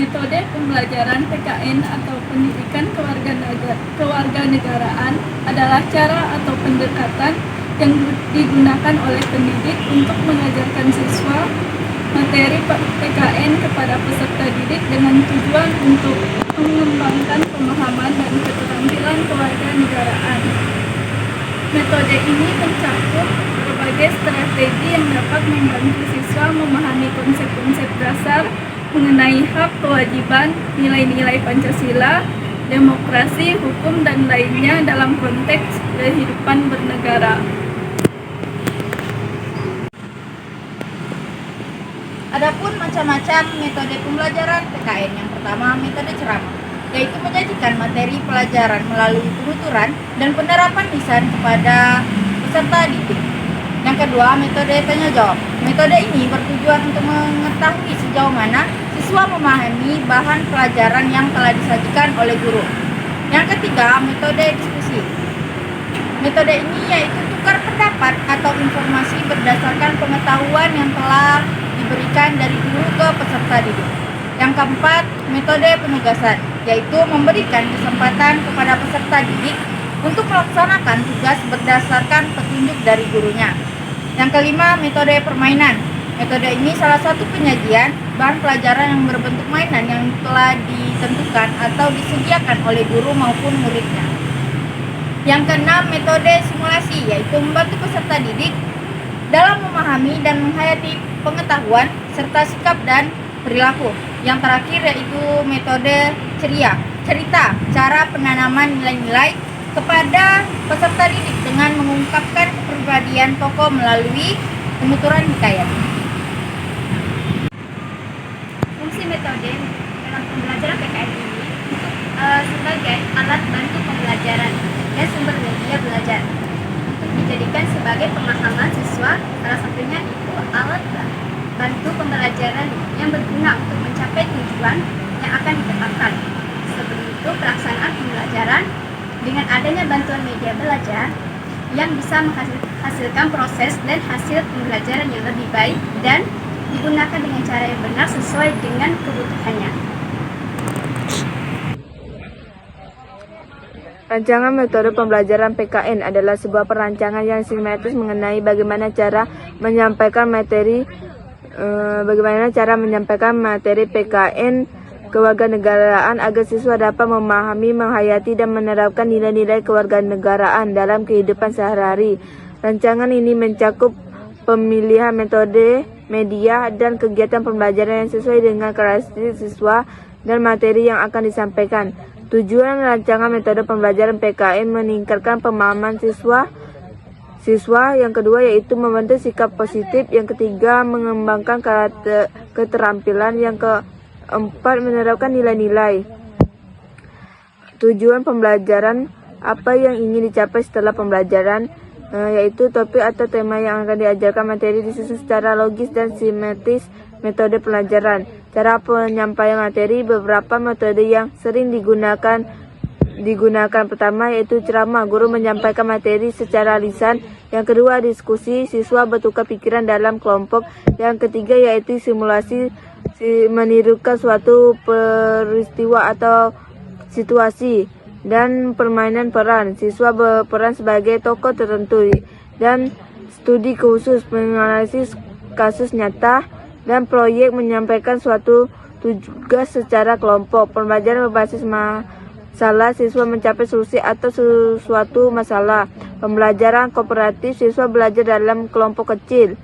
Metode pembelajaran PKN atau pendidikan kewarganegaraan adalah cara atau pendekatan yang digunakan oleh pendidik untuk mengajarkan siswa materi PKN kepada peserta didik dengan tujuan untuk mengembangkan pemahaman dan keterampilan kewarganegaraan. Metode ini mencakup berbagai strategi yang dapat membantu siswa memahami konsep-konsep dasar mengenai hak, kewajiban, nilai-nilai Pancasila, demokrasi, hukum, dan lainnya dalam konteks kehidupan bernegara. Adapun macam-macam metode pembelajaran PKN. Yang pertama, metode ceramah, yaitu menyajikan materi pelajaran melalui penuturan dan penerapan lisan kepada peserta didik. Yang kedua, metode tanya jawab. Metode ini bertujuan untuk mengetahui sejauh mana siswa memahami bahan pelajaran yang telah disajikan oleh guru. Yang ketiga, metode diskusi. Metode ini yaitu tukar pendapat atau informasi berdasarkan pengetahuan yang telah diberikan dari guru ke peserta didik. Yang keempat, metode penugasan, yaitu memberikan kesempatan kepada peserta didik untuk melaksanakan tugas berdasarkan petunjuk dari gurunya. Yang kelima, metode permainan. Metode ini salah satu penyajian bahan pelajaran yang berbentuk mainan yang telah ditentukan atau disediakan oleh guru maupun muridnya. Yang keenam, metode simulasi, yaitu membantu peserta didik dalam memahami dan menghayati pengetahuan serta sikap dan perilaku. Yang terakhir yaitu metode cerita, cara penanaman nilai-nilai kepada peserta didik dengan mengungkapkan kepribadian tokoh melalui penuturan hikayat. Fungsi metode dalam pembelajaran PKN ini sebagai alat bantu pembelajaran dan sumber media belajar untuk dijadikan sebagai pemahaman siswa. Salah satunya itu alat bantu pembelajaran yang berguna untuk mencapai tujuan yang akan ditetapkan. Sebelum itu, pelaksanaan pembelajaran dengan adanya bantuan media belajar yang bisa menghasilkan proses dan hasil pembelajaran yang lebih baik dan digunakan dengan cara yang benar sesuai dengan kebutuhannya. Rancangan metode pembelajaran PKN adalah sebuah perancangan yang sistematis mengenai bagaimana cara menyampaikan materi PKN kewarganegaraan agar siswa dapat memahami, menghayati, dan menerapkan nilai-nilai kewarganegaraan dalam kehidupan sehari-hari. Rancangan ini mencakup pemilihan metode, media, dan kegiatan pembelajaran yang sesuai dengan karakteristik siswa dan materi yang akan disampaikan. Tujuan rancangan metode pembelajaran PKN meningkatkan pemahaman siswa. Yang kedua yaitu membentuk sikap positif. Yang ketiga mengembangkan keterampilan. Yang keempat menerapkan nilai-nilai. Tujuan pembelajaran, apa yang ingin dicapai setelah pembelajaran, yaitu topik atau tema yang akan diajarkan, materi disusun secara logis dan simetris. Metode pelajaran, cara penyampaian materi, beberapa metode yang sering digunakan. Pertama yaitu ceramah, guru menyampaikan materi secara lisan. Yang kedua diskusi, siswa bertukar pikiran dalam kelompok. Yang ketiga yaitu simulasi, menirukan suatu peristiwa atau situasi. Dan permainan peran, siswa berperan sebagai tokoh tertentu. Dan studi khusus, menganalisis kasus nyata. Dan proyek, menyampaikan suatu tugas secara kelompok. Pembelajaran berbasis masalah, siswa mencapai solusi atas suatu masalah. Pembelajaran kooperatif, siswa belajar dalam kelompok kecil.